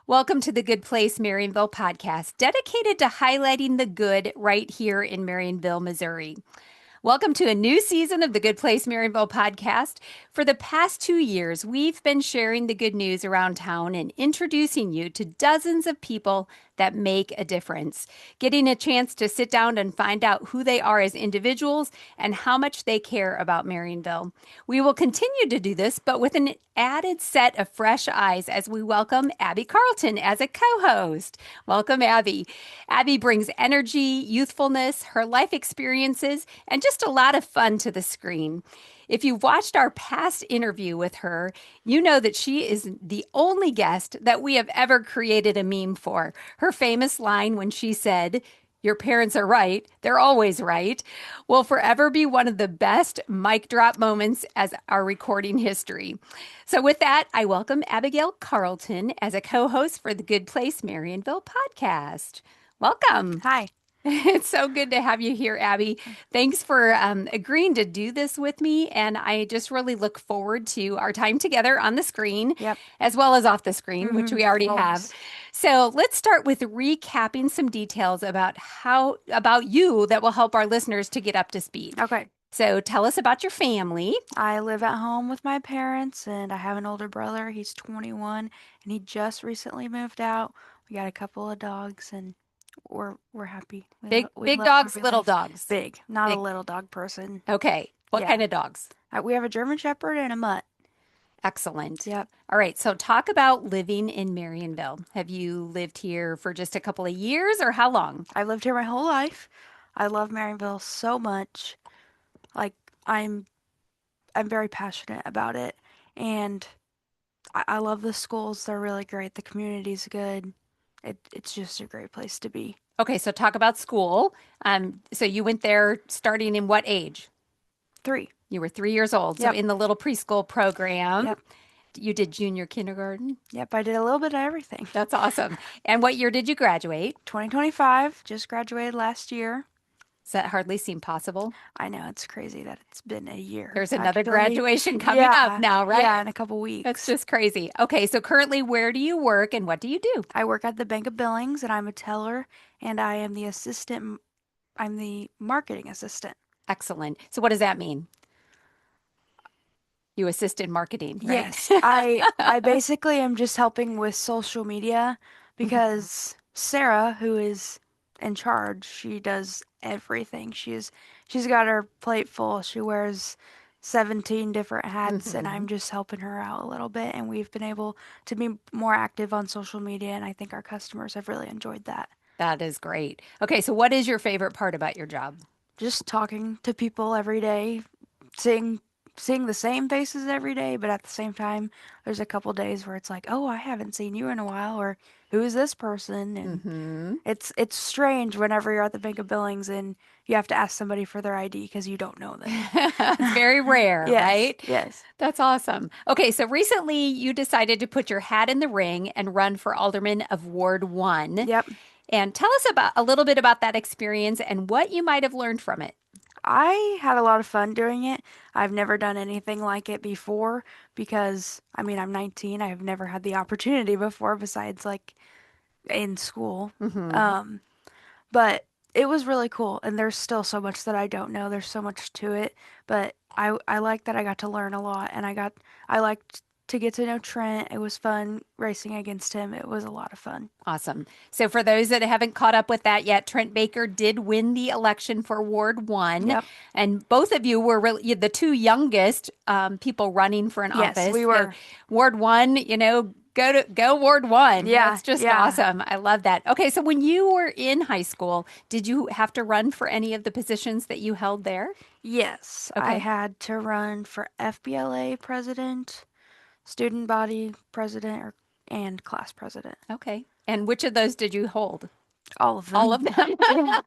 Welcome to the Good Place Marionville podcast, dedicated to highlighting the good right here in Marionville, Missouri. Welcome to a new season of the Good Place Marionville podcast. For the past 2 years, we've been sharing the good news around town and introducing you to dozens of people that make a difference, getting a chance to sit down and find out who they are as individuals and how much they care about Marionville. We will continue to do this, but with an added set of fresh eyes as we welcome Abi Carlton as a co-host. Welcome, Abi. Abi brings energy, youthfulness, her life experiences, and just a lot of fun to the screen. If you've watched our past interview with her, you know that she is the only guest that we have ever created a meme for. Her famous line when she said, "Your parents are right, they're always right," will forever be one of the best mic drop moments as our recording history. So with that, I welcome Abigail Carlton as a co-host for the Good Place Marionville podcast. Welcome. Hi. It's so good to have you here, Abi. Thanks for agreeing to do this with me. And I just really look forward to our time together on the screen, Yep. as well as off the screen, which we already have. Always. So let's start with recapping some details about you that will help our listeners to get up to speed. Okay. So tell us about your family. I live at home with my parents, and I have an older brother. He's 21, and he just recently moved out. We got a couple of dogs, and we're happy. Big We love dogs, our little life. dogs. Big, not Big. a little dog person. Okay. What Yeah. kind of dogs? We have a German Shepherd and a mutt. Excellent. Yep. All right. So talk about living in Marionville. Have you lived here for just a couple of years or how long? I've lived here my whole life. I love Marionville so much. Like I'm very passionate about it, and I love the schools. They're really great. The community's good. It's just a great place to be. Okay. So talk about school. So you went there starting in what age? 3. You were 3 years old. So Yep. in the little preschool program, Yep. you did junior kindergarten. Yep. I did a little bit of everything. That's awesome. And what year did you graduate? 2025. Just graduated last year. Does that hardly seem possible? I know it's crazy that it's been a year. There's another Actually, graduation coming yeah, up now, right? Yeah, in a couple weeks. That's just crazy. Okay. So currently, where do you work and what do you do? I work at the Bank of Billings, and I'm a teller, and I am the assistant. I'm the marketing assistant. Excellent. So what does that mean? You assist in marketing, right? Yes, I basically am just helping with social media because Sarah, who is in charge, she does everything. She's got her plate full. She wears 17 different hats, and I'm just helping her out a little bit. And we've been able to be more active on social media, and I think our customers have really enjoyed that. That is great. Okay, so what is your favorite part about your job? Just talking to people every day, seeing the same faces every day, but at the same time, there's a couple days where it's like, oh, I haven't seen you in a while, or who is this person? And it's strange whenever you're at the Bank of Billings and you have to ask somebody for their ID because you don't know them. It's very rare, Yes, right? yes. That's awesome. Okay, so recently you decided to put your hat in the ring and run for alderman of Ward 1. Yep. And tell us about a little bit about that experience and what you might have learned from it. I had a lot of fun doing it. I've never done anything like it before because, I mean, I'm 19. I've never had the opportunity before besides like in school. But it was really cool, and there's still so much that I don't know. There's so much to it, but I like that I got to learn a lot, and I liked to get to know Trent. It was fun racing against him. It was a lot of fun. Awesome. So for those that haven't caught up with that yet, Trent Baker did win the election for Ward 1. Yep. And both of you were really the two youngest people running for an Yes, office. we were. So Ward 1, go Ward 1. Yeah, That's just yeah. awesome. I love that. Okay, so when you were in high school, did you have to run for any of the positions that you held there? Yes, Okay. I had to run for FBLA president, student body president, and class president. Okay. And which of those did you hold? All of them. All of them.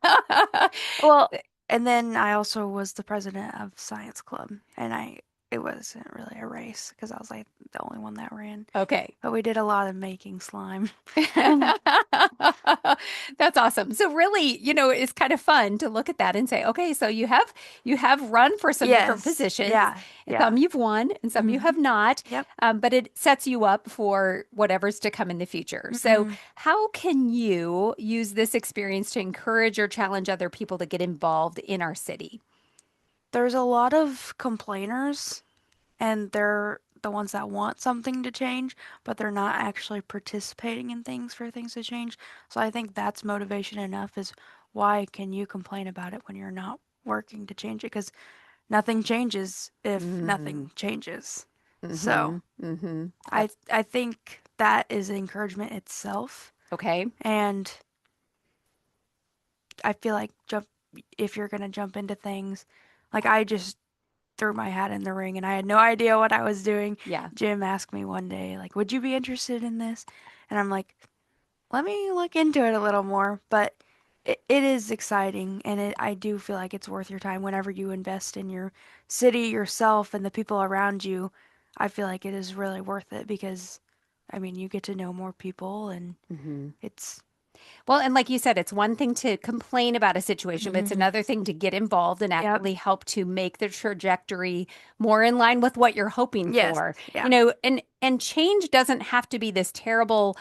Well, and then I also was the president of science club, and it wasn't really a race because I was like the only one that ran. Okay. But we did a lot of making slime. And That's awesome. So really, it's kind of fun to look at that and say, okay, so you have run for some different yes, positions. yeah, yeah. Some you've won and some you Hmm. have not. Yep. But it sets you up for whatever's to come in the future. So Hmm. how can you use this experience to encourage or challenge other people to get involved in our city? There's a lot of complainers, and they're the ones that want something to change, but they're not actually participating in things for things to change. So I think that's motivation enough is why can you complain about it when you're not working to change it? Because nothing changes if Mm-hmm. nothing changes. So Mm-hmm. Mm-hmm. I think that is encouragement itself. Okay. And I feel like if you're gonna jump into things, like I just threw my hat in the ring and I had no idea what I was doing. Yeah. Jim asked me one day, like, would you be interested in this? And I'm like, let me look into it a little more. But it is exciting, and I do feel like it's worth your time whenever you invest in your city, yourself, and the people around you. I feel like it is really worth it because, I mean, you get to know more people, and Mm-hmm. it's, Well, and like you said, it's one thing to complain about a situation, but it's mhm. another thing to get involved and Yep. actually help to make the trajectory more in line with what you're hoping Yes. for. Yeah. And change doesn't have to be this terrible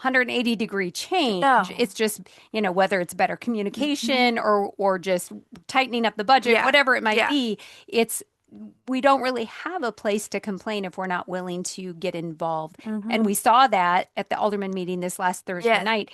180-degree change. No. It's just, whether it's better Hmm. communication or just tightening up the budget, Yeah. whatever it might Yeah. be, it's we don't really have a place to complain if we're not willing to get involved. And Hmm. we saw that at the Alderman meeting this last Thursday Yes. night,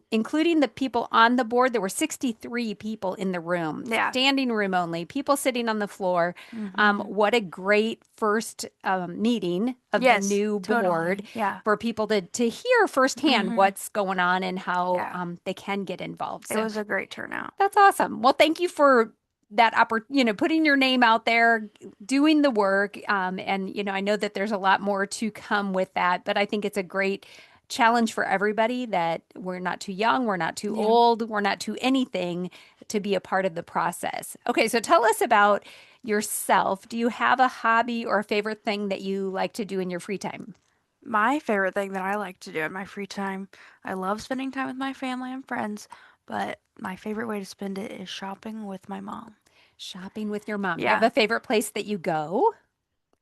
including the people on the board. There were 63 people in the room, Yeah. standing room only, people sitting on the floor. Hmm. What a great first meeting of the Yes. new board Totally. Yeah. for people to hear firsthand Hmm. what's going on and how Yeah. they can get involved. It So was a great turnout. that's awesome. Well, thank you for that putting your name out there, doing the work. And I know that there's a lot more to come with that, but I think it's a great challenge for everybody that we're not too young, we're not too Yeah. old, we're not too anything to be a part of the process. Okay, so tell us about yourself. Do you have a hobby or a favorite thing that you like to do in your free time? My favorite thing that I like to do in my free time, I love spending time with my family and friends, but my favorite way to spend it is shopping with my mom. Shopping with your mom. Do you have Yeah. a favorite place that you go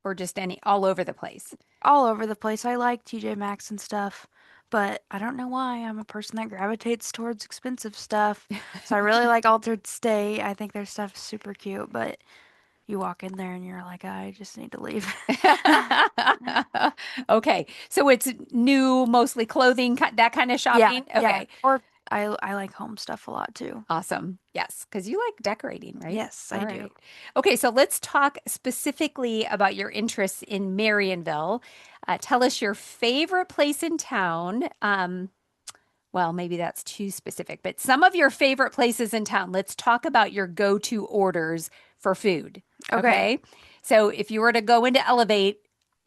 or just any all over the place? All over the place. I like TJ Maxx and stuff, but I don't know why I'm a person that gravitates towards expensive stuff. So I really like Altered State. I think their stuff is super cute, but you walk in there and you're like, I just need to leave. Okay. So it's new, mostly clothing, that kind of Yeah, shopping. yeah. Okay. Or I like home stuff a lot too. Awesome. Yes, because you like decorating, right? Yes, All I do. right. Okay, so let's talk specifically about your interests in Marionville. Tell us your favorite place in town. Well, maybe that's too specific, but some of your favorite places in town. Let's talk about your go-to orders for food. Okay. Okay. So if you were to go into Elevate,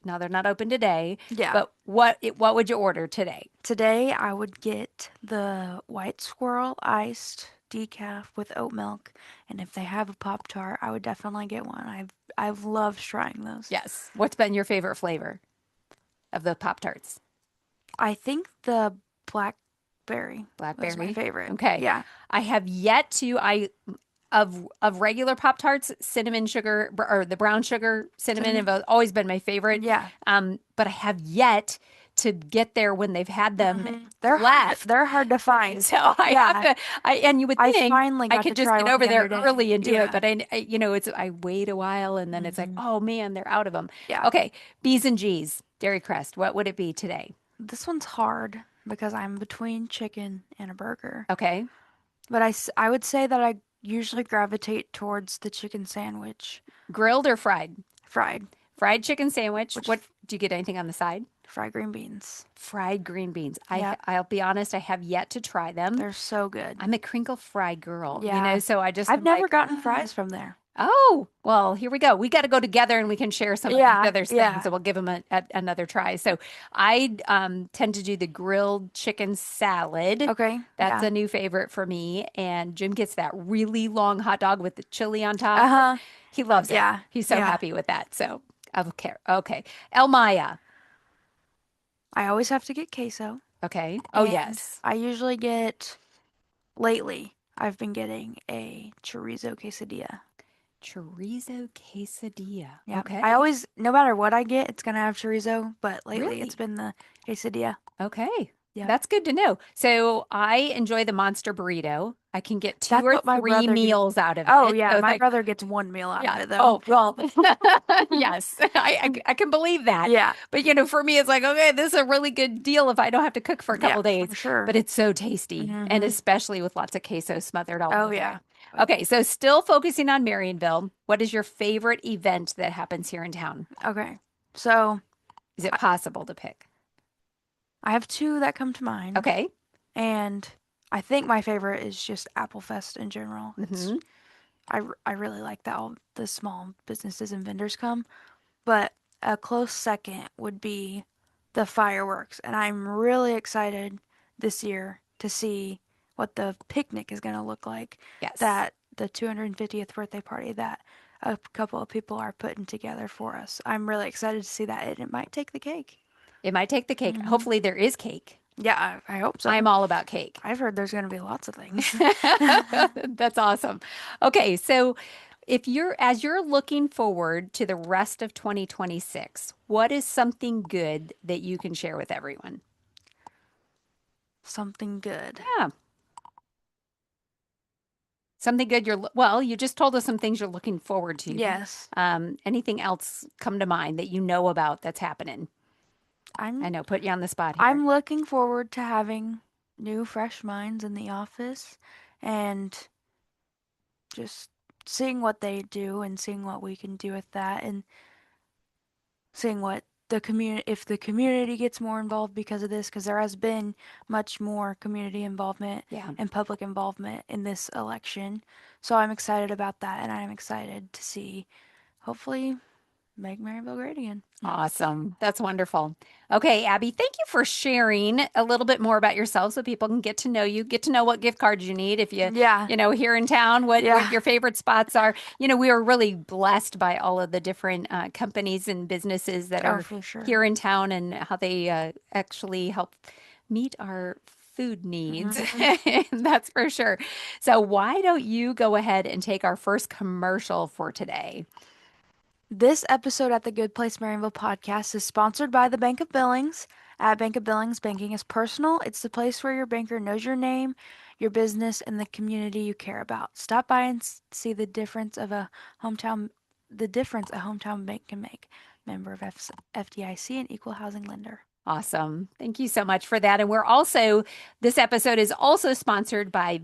now they're not open today, Yeah. but what would you order today? Today I would get the white squirrel iced decaf with oat milk, and if they have a Pop Tart, I would definitely get one. I've loved trying those. Yes. What's been your favorite flavor of the Pop-Tarts? I think the blackberry was my Blackberry. favorite. Okay. Yeah. I have yet to I of regular Pop Tarts, cinnamon sugar or the brown sugar cinnamon Cinnamon. have always been my favorite. Yeah. But I have yet to get there when they've had them left. They're hard to find. So I have Yeah. to and you would I think finally I got to could just try get one over the there other day. early and do it, Yeah. but it's I wait a while and then it's like, Hmm. oh man, they're out of them. Yeah. Okay, B's and G's, Dairy Crest. What would it be today? This one's hard because I'm between chicken and a burger. Okay. But I would say that I usually gravitate towards the chicken sandwich, Grilled or fried? fried, Fried chicken sandwich. which What do you get anything on the side? fried green beans. Fried green beans. Yep, I'll be honest, I have yet to try them. they're so good. I'm a crinkle fry girl, Yeah, so I just I've am never like, gotten fries from there. oh, well, here we go. We got to go together and we can share some of these Yeah, other things yeah. and we'll give them another try. So I tend to do the grilled chicken salad. Okay, That's yeah. a new favorite for me. And Jim gets that really long hot dog with the chili on top. Uh-huh. He loves it. Yeah, He's so yeah. happy with that. So Okay. Okay. Elmaya. I always have to get queso, Okay. Oh, and yes. I usually get, lately, I've been getting a chorizo quesadilla. Chorizo quesadilla. Yeah, I Okay. always, no matter what I get, it's gonna have chorizo, but lately it's Really? been the quesadilla. Okay. Yep. That's good to know. So I enjoy the monster burrito. I can get two That's or what my three brother gets. meals out of Oh it. yeah, So my like, brother gets one meal out of yeah. it though. Oh, well, yes, I can believe that. Yeah. But for me, it's like, okay, this is a really good deal if I don't have to cook for a Yeah, couple days. for sure. But it's so tasty, and Hmm. especially with lots of queso smothered all Oh over yeah. it. Okay, so still focusing on Marionville, what is your favorite event that happens here in town? Okay. So Is it I, possible to pick? I have two that come to mind, Okay. and I think my favorite is just Apple Fest in general. Hmm. I really like that all the small businesses and vendors come, but a close second would be the fireworks, and I'm really excited this year to see what the picnic is going to look like. Yes. That the 250th birthday party that a couple of people are putting together for us. I'm really excited to see that, and it might take the cake. It might take the cake. Hmm. Hopefully there is cake. Yeah, I hope I'm so. all about cake. I've heard there's going to be lots of things. That's awesome. Okay, so as you're looking forward to the rest of 2026, what is something good that you can share with everyone? Something good. Yeah, something good well, you just told us some things you're looking forward to. Yes. Anything else come to mind that you know about that's happening? I'm I know, put you on the spot here. I'm looking forward to having new fresh minds in the office and just seeing what they do and seeing what we can do with that and seeing what the community if the community gets more involved because of this because there has been much more community involvement Yeah. and public involvement in this election. So I'm excited about that and I'm excited to see hopefully make Maryville great again. Awesome. That's wonderful. Okay, Abby, thank you for sharing a little bit more about yourself so people can get to know you, get to know what gift cards you need if Yeah. here in town, what Yeah. your favorite spots are. We are really blessed by all of the different companies and businesses that Oh, are for sure. here in town and how they actually help meet our food needs. Mhm. That's for sure. So why don't you go ahead and take our first commercial for today? This episode at the Good Place Marionville podcast is sponsored by the Bank of Billings. At Bank of Billings, banking is personal. It's the place where your banker knows your name, your business, and the community you care about. Stop by and see hometown, the difference a hometown bank can make. Member of FDIC and equal housing lender. Awesome. Thank you so much for that. And this episode is also sponsored by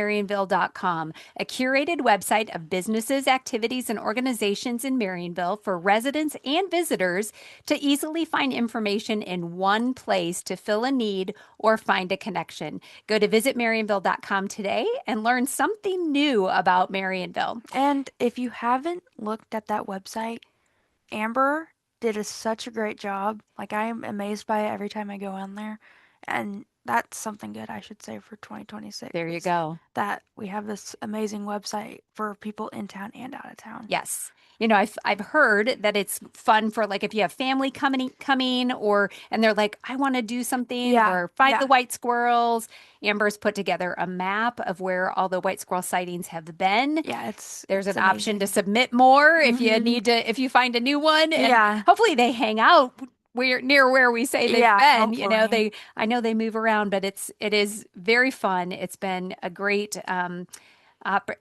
visitmarionville.com, a curated website of businesses, activities, and organizations in Marionville for residents and visitors to easily find information in one place to fill a need or find a connection. Go to visitmarionville.com today and learn something new about Marionville. And if you haven't looked at that website, Amber did such a great job. Like I am amazed by it every time I go on there. And that's something good I should say for 2026 There you is go. that we have this amazing website for people in town and out of town. Yes. I've heard that it's fun for like if you have family coming and they're like, I want to do something Yeah, or find the yeah. white squirrels. Amber's put together a map of where all the white squirrel sightings have been. Yeah, it's There's it's an option to amazing. submit more Hmm. if you find a new one. And Yeah. hopefully they hang out near where we say they've Yeah, been. hopefully. I know they move around, but it is very fun. It's been a great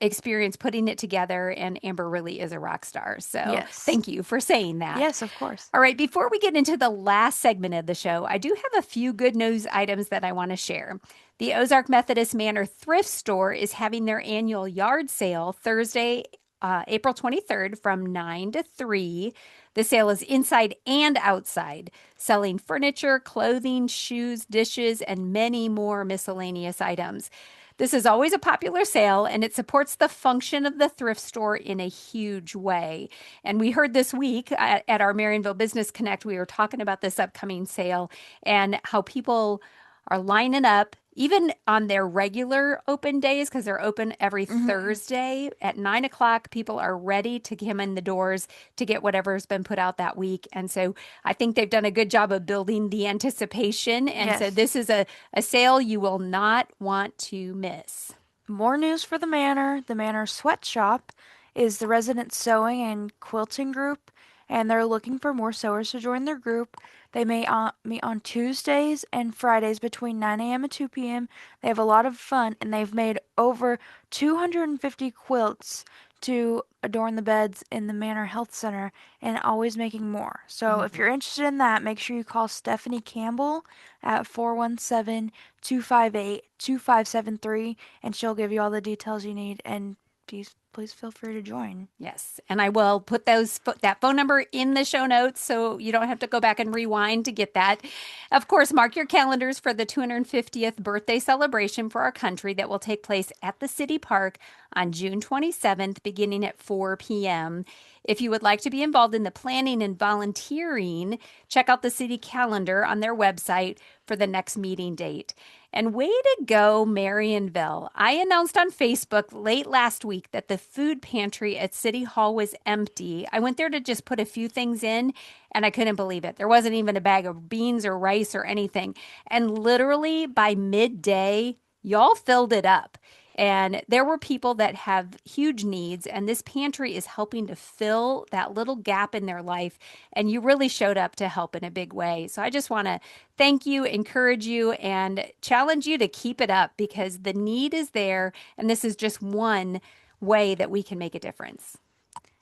experience putting it together, and Amber really is a rock star. So Yes. thank you for saying that. Yes, of course. All right, before we get into the last segment of the show, I do have a few good news items that I want to share. The Ozark Methodist Manor Thrift Store is having their annual yard sale Thursday, April 23rd from 9 to 3. The sale is inside and outside, selling furniture, clothing, shoes, dishes, and many more miscellaneous items. This is always a popular sale and it supports the function of the thrift store in a huge way. And we heard this week at our Marionville Business Connect, we were talking about this upcoming sale and how people are lining up even on their regular open days, because they're open every Hmm. Thursday at 9 o'clock, people are ready to come in the doors to get whatever's been put out that week. And so I think they've done a good job of building the anticipation. And so Yes. this is a sale you will not want to miss. More news for the Manor. The Manor Sweatshop is the resident sewing and quilting group, and they're looking for more sewers to join their group. They may meet on Tuesdays and Fridays between 9 a.m. and 2 p.m. They have a lot of fun, and they've made over 250 quilts to adorn the beds in the Manor Health Center and always making more. So if you're interested in that, make sure you call Stephanie Campbell at 417-258-2573 and she'll give you all the details you need. And please feel free to join. Yes, and I will put that phone number in the show notes so you don't have to go back and rewind to get that. Of course, mark your calendars for the 250th birthday celebration for our country that will take place at the City Park on June 27th, beginning at 4 p.m. If you would like to be involved in the planning and volunteering, check out the city calendar on their website for the next meeting date. And way to go, Marionville. I announced on Facebook late last week that the food pantry at City Hall was empty. I went there to just put a few things in, and I couldn't believe it. There wasn't even a bag of beans or rice or anything. And literally by midday, y'all filled it up. And there were people that have huge needs, and this pantry is helping to fill that little gap in their life. And you really showed up to help in a big way. So I just want to thank you, encourage you, and challenge you to keep it up because the need is there. And this is just one way that we can make a difference.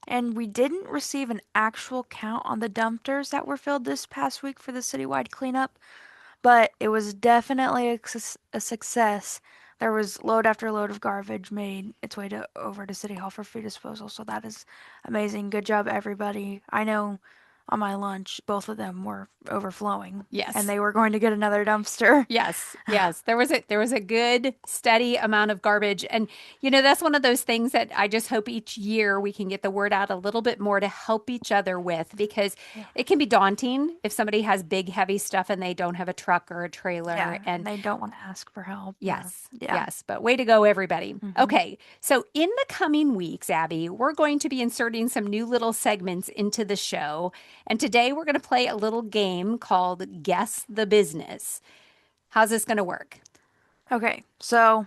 And we didn't receive an actual count on the dumpsters that were filled this past week for the citywide cleanup, but it was definitely a success. There was load after load of garbage made its way over to City Hall for free disposal, so that is amazing. Good job, everybody. I know on my lunch, both of them were overflowing, and Yes. they were going to get another dumpster. Yes, yes. There was a good steady amount of garbage. And that's one of those things that I just hope each year we can get the word out a little bit more to help each other with because Yeah. it can be daunting if somebody has big heavy stuff and they don't have a truck or a trailer. Yeah, And and they don't want to ask for help or yes, yeah. yes, but way to go, everybody. Hmm. Okay, so in the coming weeks, Abby, we're going to be inserting some new little segments into the show. And today we're going to play a little game called Guess the Business. How's this going to work? Okay, so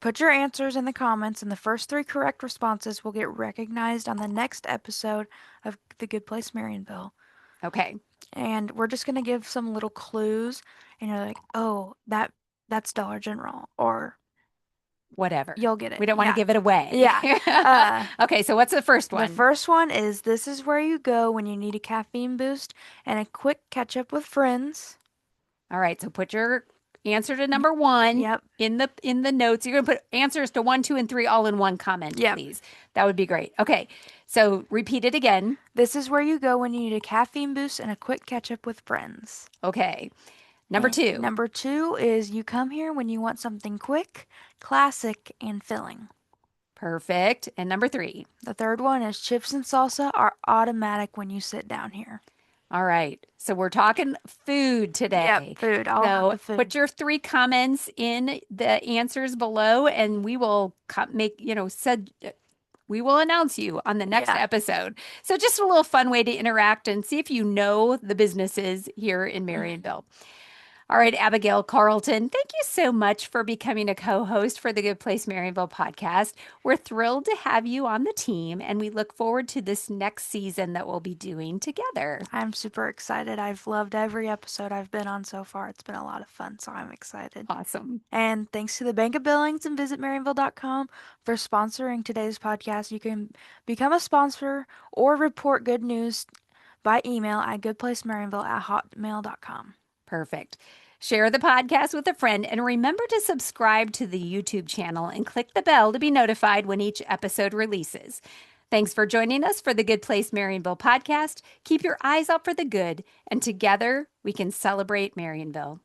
put your answers in the comments, and the first three correct responses will get recognized on the next episode of The Good Place Marionville. Okay. And we're just gonna give some little clues, and you're like, oh, that's Dollar General, or Whatever. you'll get it. We don't want to Yeah, give it away. yeah. Uh, Okay, so what's the first the one? first one is this is where you go when you need a caffeine boost and a quick catch up with friends. All right, so put your answer to number one Yep, in the notes. You're gonna put answers to one, two, and three all in one comment, yep. please. That would be great. Okay, so repeat it again. This is where you go when you need a caffeine boost and a quick catch up with friends. Okay, number And two. number two is you come here when you want something quick, classic, and filling. Perfect. And number three. The third one is chips and salsa are automatic when you sit down here. All right. So we're talking food Yep, today. food, all about So the food. put your three comments in the answers below, and we will we will announce you on the next Yeah. episode. So just a little fun way to interact and see if you know the businesses here in Mhm. Marionville. All right, Abigail Carlton, thank you so much for becoming a co host for the Good Place Maryville podcast. We're thrilled to have you on the team, and we look forward to this next season that we'll be doing together. I'm super excited. I've loved every episode I've been on so far. It's been a lot of fun, so I'm excited. Awesome. And thanks to the Bank of Billings and visitmarionville.com for sponsoring today's podcast. You can become a sponsor or report good news by email at goodplacemarionville@hotmail.com. Perfect. Share the podcast with a friend and remember to subscribe to the YouTube channel and click the bell to be notified when each episode releases. Thanks for joining us for the Good Place Marionville podcast. Keep your eyes out for the good, and together we can celebrate Marionville.